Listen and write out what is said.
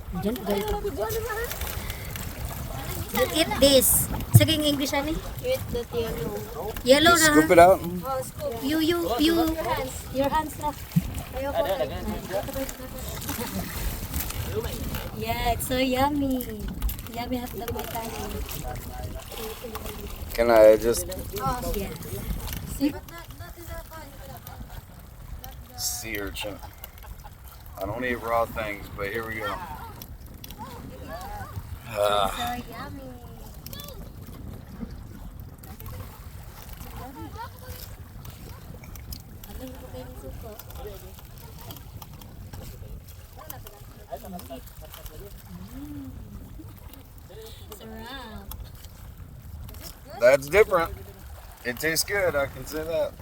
Diyan, ganito. You eat this. Saging English ani? Eat that yellow. Yellow Just na. scoop it out. Oh, scoop. You. Your hands na. Ayoko. Yeah, it's so yummy. Yummy hotdog may tayo. Can I just Yeah. sea urchin? I don't eat raw things, but here we go. Ah, So yummy. Ano ko kayo ng suko? Sarap. that's different. It tastes good. I can say that.